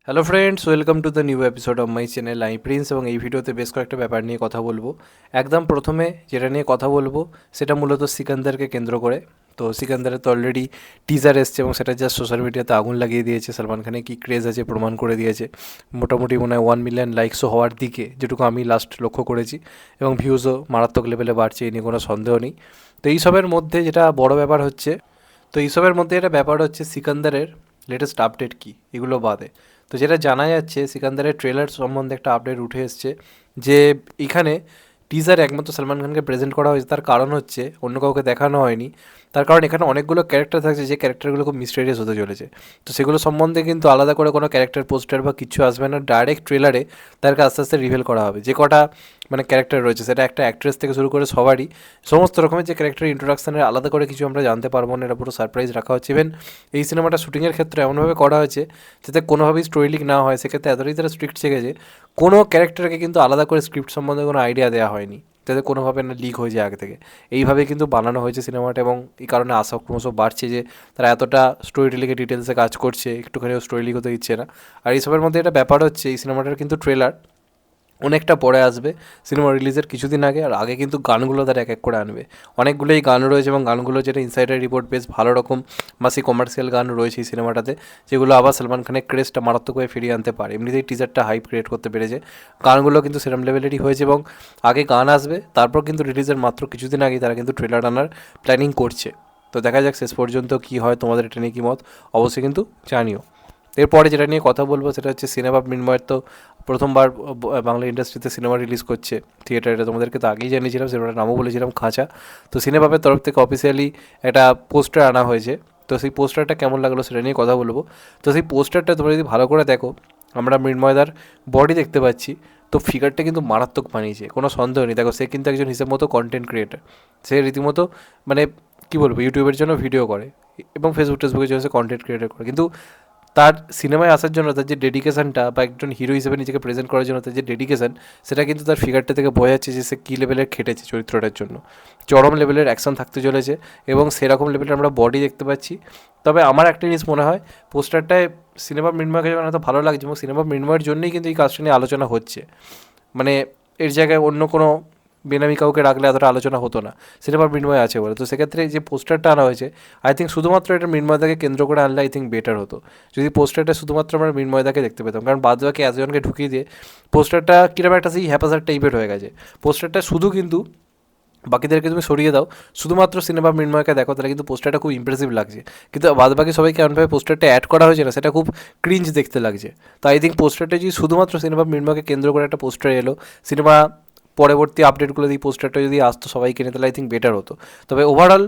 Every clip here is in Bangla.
Hello friends, welcome to the new episode of my channel. আমি প্রিন্স এবং এই ভিডিওতে বেশ কয়েকটা ব্যাপার নিয়ে কথা বলবো। একদম প্রথমে যেটা নিয়ে কথা বলবো সেটা মূলত সিকান্দারকে কেন্দ্র করে। তো সিকান্দারের তো অলরেডি টিজার এসছে এবং সেটা জাস্ট সোশ্যাল মিডিয়াতে আগুন লাগিয়ে দিয়েছে। সলমান খানের কী ক্রেজ আছে প্রমাণ করে দিয়েছে। মোটামুটি মনে হয় 1 মিলিয়ন লাইকসও হওয়ার দিকে, যেটুকু আমি লাস্ট লক্ষ্য করেছি, এবং ভিউজও মারাত্মক লেভেলে বাড়ছে, এই নিয়ে কোনো সন্দেহ নেই। তো এইসবের মধ্যে যেটা বড় ব্যাপার হচ্ছে, এটা ব্যাপার হচ্ছে সিকান্দারের লেটেস্ট আপডেট কী, এগুলো বাদে। তো যেটা জানা যাচ্ছে, সিকান্দারের ট্রেলার সম্বন্ধে একটা আপডেট উঠে এসছে যে এখানে টিজার একমাত্র সলমান খানকে প্রেজেন্ট করা হয়েছে। তার কারণ হচ্ছে অন্য কাউকে দেখানো হয়নি। তার কারণ এখানে অনেকগুলো ক্যারেক্টার থাকছে, যে ক্যারেক্টারগুলো খুব মিস্টেরিয়াস হতে চলেছে। তো সেগুলো সম্বন্ধে কিন্তু আলাদা করে কোনো ক্যারেক্টার পোস্টার বা কিছু আসবে না, ডাইরেক্ট ট্রেলারে তাদেরকে আস্তে আস্তে রিভিল করা হবে। যে কটা ক্যারেক্টার রয়েছে, সেটা একটা অ্যাক্ট্রেস থেকে শুরু করে সবারই সমস্ত রকমের যে ক্যারেক্টার ইন্ট্রোডাকশনের আলাদা করে কিছু আমরা জানতে পারবো না। এটা পুরো সারপ্রাইজ রাখা হচ্ছে। ইভেন এই সিনেমাটা শুটিংয়ের ক্ষেত্রে এমনভাবে করা হয়েছে যাতে কোনোভাবেই স্টোরি লিক না হয়। সেক্ষেত্রে এতটাই তারা স্ট্রিক্ট চেকেছে, কোনো ক্যারেক্টারকে কিন্তু আলাদা করে স্ক্রিপ্ট সম্বন্ধে কোনো আইডিয়া দেওয়া হয়নি, যাতে কোনোভাবে না লিক হয়ে যায় আগে থেকে। এইভাবে কিন্তু বানানো হয়েছে সিনেমাটা, এবং এই কারণে আশা ক্রমশ বাড়ছে যে তারা এতটা স্টোরি টেলিংয়ে ডিটেলসে কাজ করছে, একটুখানিও স্টোরি লিক হতে দিচ্ছে না। আর এইসবের মধ্যে একটা ব্যাপার হচ্ছে, এই সিনেমাটার কিন্তু ট্রেলার অনেকটা পরে আসবে, সিনেমা রিলিজের কিছুদিন আগে। আর আগে কিন্তু গানগুলো তারা এক এক করে আনবে। অনেকগুলোই গান রয়েছে, এবং গানগুলো যেটা ইনসাইডার রিপোর্ট বেশ ভালো রকম মাসি কমার্শিয়াল গান রয়েছে এই সিনেমাটাতে, যেগুলো আবার সলমান খানের ক্রেজটা মারাত্মকভাবে ফিরিয়ে আনতে পারে। এমনিতেই টিজারটা হাইপ ক্রিয়েট করতে পেরেছে, গানগুলো কিন্তু সেরম লেভেলেরই হয়েছে। এবং আগে গান আসবে, তারপর কিন্তু রিলিজের মাত্র কিছুদিন আগেই তারা কিন্তু ট্রেলার আনার প্ল্যানিং করছে। তো দেখা যাক শেষ পর্যন্ত কী হয়। তোমাদের এটা নিয়ে কী মত অবশ্যই কিন্তু জানিও। এরপরে যেটা নিয়ে কথা বলবো সেটা হচ্ছে সিনেমা মৃন্ময়ের তো প্রথমবার বাংলা ইন্ডাস্ট্রিতে সিনেমা রিলিজ করছে থিয়েটারে। তোমাদেরকে তো আগেই জানিয়েছিলাম, সিনেমাটার নামও বলেছিলাম খাঁচা। তো সিনেমাপের তরফ থেকে অফিসিয়ালি একটা পোস্টার আনা হয়েছে। তো সেই পোস্টারটা কেমন লাগলো সেটা নিয়ে কথা বলবো। তো সেই পোস্টারটা তোমরা যদি ভালো করে দেখো, আমরা মৃন্ময়দার বডি দেখতে পাচ্ছি। তো ফিগারটা কিন্তু মারাত্মক বানিয়েছে, কোনো সন্দেহ নেই। দেখো, সে কিন্তু একজন হিসেব মতো কন্টেন্ট ক্রিয়েটার। সে রীতিমতো কী বলবো, ইউটিউবের জন্য ভিডিও করে এবং টেসবুকের জন্য সে কন্টেন্ট ক্রিয়েটার করে। কিন্তু তার সিনেমায় আসার জন্য তার যে ডেডিকেশানটা, বা একজন হিরো হিসেবে নিজেকে প্রেজেন্ট করার জন্য তার যে ডেডিকেশান, সেটা কিন্তু তার ফিগারটা থেকে বোঝা যাচ্ছে যে সে কী লেভেলের খেটেছে চরিত্রটার জন্য। চরম লেভেলের অ্যাকশন থাকতে চলেছে, এবং সেরকম লেভেলের আমরা বডি দেখতে পাচ্ছি। তবে আমার একটা জিনিস মনে হয়, পোস্টারটায় সিনেমা মৃন্ময়কে যখন এত ভালো লাগছে, এবং সিনেমা মৃন্ময়ের জন্যই কিন্তু এই কাজটা নিয়ে আলোচনা হচ্ছে। এর জায়গায় অন্য কোনো বেনামি কাউকে রাখলে এতটা আলোচনা হতো না, সিনেমার মৃন্ময় আছে বলে। তো সেক্ষেত্রে যে পোস্টারটা আনা হয়েছে, আই থিঙ্ক শুধুমাত্র এটা মৃন্ময়দাকে কেন্দ্র করে আনলে আই থিঙ্ক বেটার হতো। যদি পোস্টারটা শুধুমাত্র আমরা মৃন্ময়দাকে দেখতে পেতাম, কারণ বাদবাকি এতজনকে ঢুকিয়ে দিয়ে পোস্টারটা কীরকম একটা সেই হ্যাপাসার টাইপের হয়ে গেছে। পোস্টারটা শুধু কিন্তু বাকিদেরকে তুমি সরিয়ে দাও, শুধুমাত্র সিনেমা মৃন্ময়কে দেখো, তাহলে কিন্তু পোস্টারটা খুব ইমপ্রেসিভ লাগছে। কিন্তু বাদবাকি সবাইকে এমনভাবে পোস্টারটা অ্যাড করা হয়েছে না, সেটা খুব ক্রিঞ্জ দেখতে লাগছে। তো আই থিঙ্ক পোস্টারটা যদি শুধুমাত্র সিনেমা মৃন্ময়কে কেন্দ্র করে একটা পোস্টার এলো, সিনেমা পরবর্তী আপডেটগুলো দিয়ে পোস্টারটা যদি আসতো সবাই কিনে, তাহলে আই থিঙ্ক বেটার হতো। তবে ওভারঅল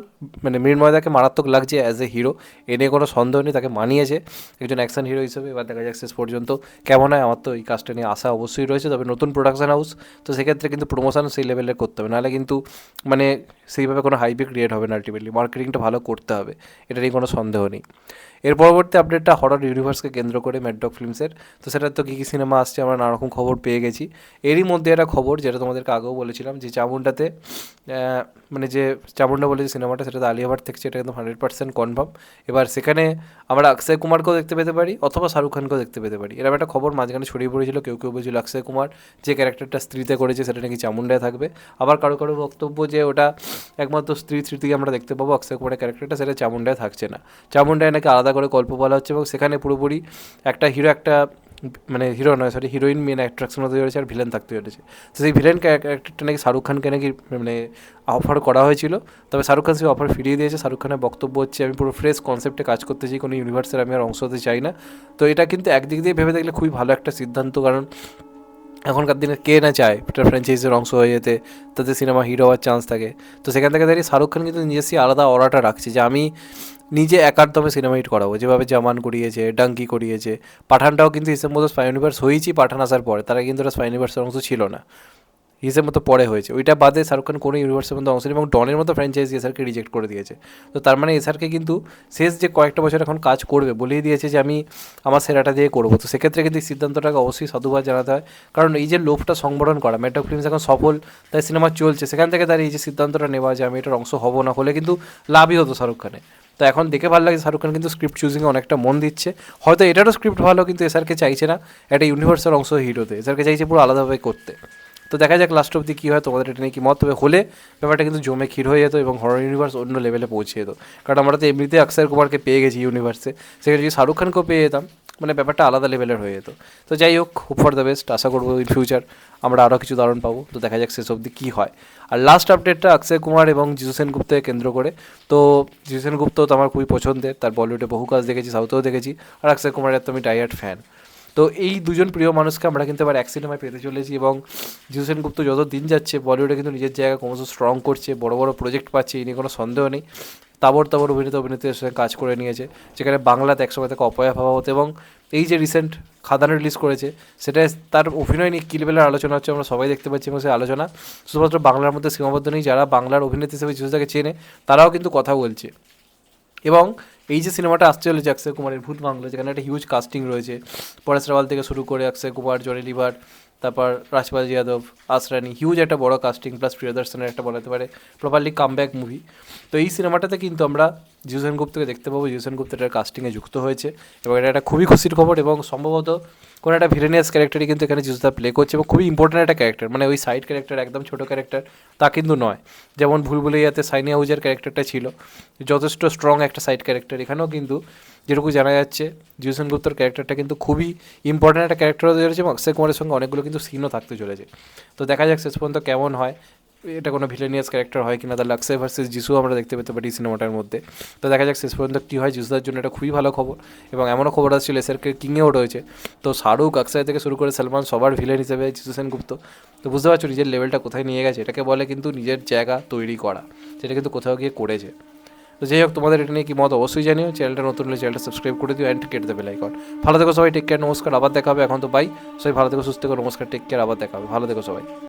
মৃন্ময়দাকে মারাত্মক লাগছে অ্যাজ এ হিরো, এ নিয়ে কোনো সন্দেহ নেই। তাকে মানিয়েছে একজন অ্যাকশন হিরো হিসেবে। এবার দেখা যাক শেষ পর্যন্ত কেমন হয়। আমার তো এই কাজটা নিয়ে আশা অবশ্যই রয়েছে। তবে নতুন প্রোডাকশন হাউস, তো সেক্ষেত্রে কিন্তু প্রমোশন সেই লেভেলের করতে হবে, নাহলে কিন্তু সেইভাবে কোনো হাইপে ক্রিয়েট হবে না। আলটিমেটলি মার্কেটিংটা ভালো করতে হবে, এটা নিয়ে কোনো সন্দেহ নেই। এর পরবর্তী আপডেটটা হরর ইউনিভার্সকে কেন্দ্র করে ম্যাড ডগ ফিল্মসের। তো সেটার তো কী কী সিনেমা আসছে আমরা নানা রকম খবর পেয়ে গেছি। এরই মধ্যে একটা খবর, যেটা তোমাদেরকে আগেও বলেছিলাম, যে চামুন্ডাতে যে চামুন্ডা বলে যে সিনেমাটা, সেটাতে আলিয়া ভাট থাকছে, এটা একদম 100% কনফার্ম। এবার সেখানে আমরা অক্ষয় কুমারকেও দেখতে পেতে পারি, অথবা শাহরুখ খানকেও দেখতে পেতে পারি। এরকম একটা খবর মাঝখানে ছড়িয়ে পড়েছিল। কেউ কেউ বলছিল অক্ষয় কুমার যে ক্যারেক্টারটা স্ত্রীতে করেছে সেটা নাকি চামুন্ডায় থাকবে। আবার কারো কারো বক্তব্য যে ওটা একমাত্র স্ত্রীকে আমরা দেখতে পাবো, অক্ষয় কুমারের ক্যারেক্টারটা সেটা চামুন্ডায় থাকছে না, চামুন্ডায় নাকি আলাদা করে গল্প বলা হচ্ছে। এবং সেখানে পুরোপুরি একটা হিরো, হিরো নয় সরি, হিরোইন মেন অ্যাট্রাকশন হতে চলেছে, আর ভিলেন থাকতে চলেছে। তো সেই ভিলেন ক্যারেক্টারটা নাকি শাহরুখ খানকে নাকি অফার করা হয়েছিল। তবে শাহরুখ খান সেই অফার ফিরিয়ে দিয়েছে। শাহরুখ খানের বক্তব্য হচ্ছে, আমি পুরো ফ্রেশ কনসেপ্টে কাজ করতে চাই, কোনো ইউনিভার্সের আমি আর অংশ হতে চাই না। তো এটা কিন্তু একদিক দিয়ে ভেবে দেখলে খুবই ভালো একটা সিদ্ধান্ত, কারণ এখনকার দিনে কে না চায় একটা ফ্র্যাঞ্চাইজির অংশ হয়ে যেতে, তাতে সিনেমা হিরো হওয়ার চান্স থাকে। তো সেখান থেকে দাঁড়িয়ে শাহরুখ খান কিন্তু নিজস্ব আলাদা অরাটা রাখছে, যে আমি নিজে একার দমে সিনেমা হিট করাবো। যেভাবে জামান করিয়েছে, ডাঙ্কি করিয়েছে, পাঠানটাও কিন্তু হিসেব মতো স্পাই ইউনিভার্স হয়েছি। পাঠান আসার পরে তারা কিন্তু ওরা স্পাই ইউনিভার্সের অংশ ছিল না, হিসেব মতো পরে হয়েছে। ওইটা বাদে শাহরুখ খান কোনো ইউনিভার্সের মধ্যে অংশ নেই, এবং ডনের মতো ফ্র্যাঞ্চাইজি এসআরকে রিজেক্ট করে দিয়েছে। তো তার মানে এসআরকে কিন্তু শেষ যে কয়েকটা বছর এখন কাজ করবে বলেই দিয়েছে যে আমি আমার সেরাটা দিয়ে করবো। তো সেক্ষেত্রে কিন্তু এই সিদ্ধান্তটাকে অবশ্যই সাধুবাদ জানাতে হয়, কারণ এই যে লোভটা সংবরণ করা, ম্যাড ডগ ফিল্মস এখন সফল, তাই সিনেমা চলছে, সেখান থেকে তার এই যে সিদ্ধান্তটা নেওয়া, যে আমি এটার অংশ হবো না, হলে কিন্তু লাভই হতো শাহরুখ খানের। তো এখন দেখে ভালো লাগে শাহরুখ খান কিন্তু স্ক্রিপ্ট চুজিংয়ে অনেকটা মন দিচ্ছে। হয়তো এটারও স্ক্রিপ্ট ভালো, কিন্তু এসআরকে চাইছে না একটা ইউনিভার্সাল অংশ হিরোতে, এসআরকে চাইছে পুরো আলাদাভাবে করতে। তো দেখা যাক লাস্ট অব্দি কী হয়, তোমাদের এটা নিয়ে কি মত। তবে হলে ব্যাপারটা কিন্তু জমে ক্ষীর হয়ে যেত এবং হরর ইউনিভার্স অন্য লেভেলে পৌঁছে যেত। কারণ আমরা তো এমনিতে অক্ষয় কুমারকে পেয়ে গেছি ইউনিভার্সে, সেখানে যদি শাহরুখ খানকেও পেয়ে যেতাম, মানে ব্যাপারটা আলাদা লেভেলের হয়ে যেত। তো যাই হোক, হোপ ফর দ্য বেস্ট, আশা করবো ইন ফিউচার আমরা আরও কিছু দারুণ পাবো। তো দেখা যাক শেষ অবধি কী হয়। আর লাস্ট আপডেটটা অক্ষয় কুমার এবং জিজু সেনগুপ্তকে কেন্দ্র করে। তো জিজু সেনগুপ্ত তো আমার খুবই পছন্দের, তার বলিউডে বহু কাজ দেখেছি, সাউথেও দেখেছি, আর অক্ষয় কুমারের তো আমি ডাইহার্ট ফ্যান। তো এই দুজন প্রিয় মানুষকে আমরা কিন্তু এবার এক সিনেমায় পেতে চলেছি, এবং জিতু সেনগুপ্ত যত দিন যাচ্ছে বলিউডে কিন্তু নিজের জায়গা ক্রমশ স্ট্রং করছে, বড় বড় প্রজেক্ট পাচ্ছে, এই নিয়ে কোনো সন্দেহ নেই। তাবর অভিনেত্রীদের সঙ্গে কাজ করে নিয়েছে, যেখানে বাংলাতে একসময় তাকে অপয়া ভাবা হতো, এবং এই যে রিসেন্ট খাদান রিলিজ করেছে, সেটা তার অভিনয় নিয়ে কী লেভেলের আলোচনা হচ্ছে আমরা সবাই দেখতে পাচ্ছি, এবং সেই আলোচনা শুধুমাত্র বাংলার মধ্যে সীমাবদ্ধ নেই, যারা বাংলার অভিনেত্রী হিসেবে জিতুদাকে চেনে তারাও কিন্তু কথা বলছে। এবং এই যে সিনেমাটা আসতে চলেছে অক্ষয় কুমারের ভূত বাংলা, যেখানে একটা হিউজ কাস্টিং রয়েছে, পরেশ রাওয়াল থেকে শুরু করে অক্ষয় কুমার, জনি লিভার, তারপর রাজপাল যাদব, আসরানি, হিউজ একটা বড় কাস্টিং, প্লাস প্রিয়দর্শনের একটা বলাতে পারে প্রপারলি কামব্যাক মুভি। তো এই সিনেমাটাতে কিন্তু আমরা জিতু সেনগুপ্তকে দেখতে পাবো, জিতু সেনগুপ্ত এটার কাস্টিংয়ে যুক্ত হয়েছে, এবং এটা একটা খুবই খুশির খবর। এবং সম্ভবত কোনো একটা ভিলেনিয়াস ক্যারেক্টারই কিন্তু এখানে জিতুদা প্লে করছে, এবং খুবই ইম্পর্ট্যান্ট একটা ক্যারেক্টার, মানে ওই সাইড ক্যারেক্টার, একদম ছোটো ক্যারেক্টার তা কিন্তু নয়। যেমন ভুলভুলাইয়াতে সাইনি আহুজার ক্যারেক্টারটা ছিল যথেষ্ট স্ট্রং একটা সাইড ক্যারেক্টার, এখানেও কিন্তু যেটুকু জানা যাচ্ছে জিতু সেনগুপ্তর ক্যারেক্টারটা কিন্তু খুবই ইম্পর্ট্যান্ট একটা ক্যারেক্টার হতে চলেছে, এবং অক্ষয় কুমারের সঙ্গে অনেকগুলো কিন্তু সিনও থাকতে চলেছে। তো দেখা যাক শেষ পর্যন্ত কেমন হয়, এটা কোনো ভিলেনিয়াস ক্যারেক্টার হয় কিনা, তাহলে অক্ষয় ভার্সেস যিশু আমরা দেখতে পেতে পারি সিনেমাটার মধ্যে। তো দেখা যাক শেষ পর্যন্ত কী হয়। যিশুদার জন্য এটা খুবই ভালো খবর, এবং এমনও খবর আসছিল এসআরকে কিংয়েও রয়েছে। তো শাহরুখ, অক্ষয় থেকে শুরু করে সলমান সবার ভিলেন হিসেবে জিতু সেনগুপ্ত। তো বুঝতে পারছো নিজের লেভেলটা কোথায় নিয়ে গেছে, এটাকে বলে কিন্তু নিজের জায়গা তৈরি করা, যেটা কিন্তু কোথাও গিয়ে করেছে। তো যাই হোক, তোমাদের এটা নিয়ে কি মত অবশ্যই জানিও। চ্যানেলটা নতুন হলে চ্যানেলটা সাবস্ক্রাইব করে দিও, অ্যান্ড কেটে দেবে লাইক। ভালো থেকো সবাই, টেক কেয়ার, নমস্কার, আবার দেখা হবে। এখন তো বাই, সবাই ভালো থেকো, সুস্থ থেকো, নমস্কার, টেক কেয়ার, আবার দেখা হবে, ভালো থেকো সবাই।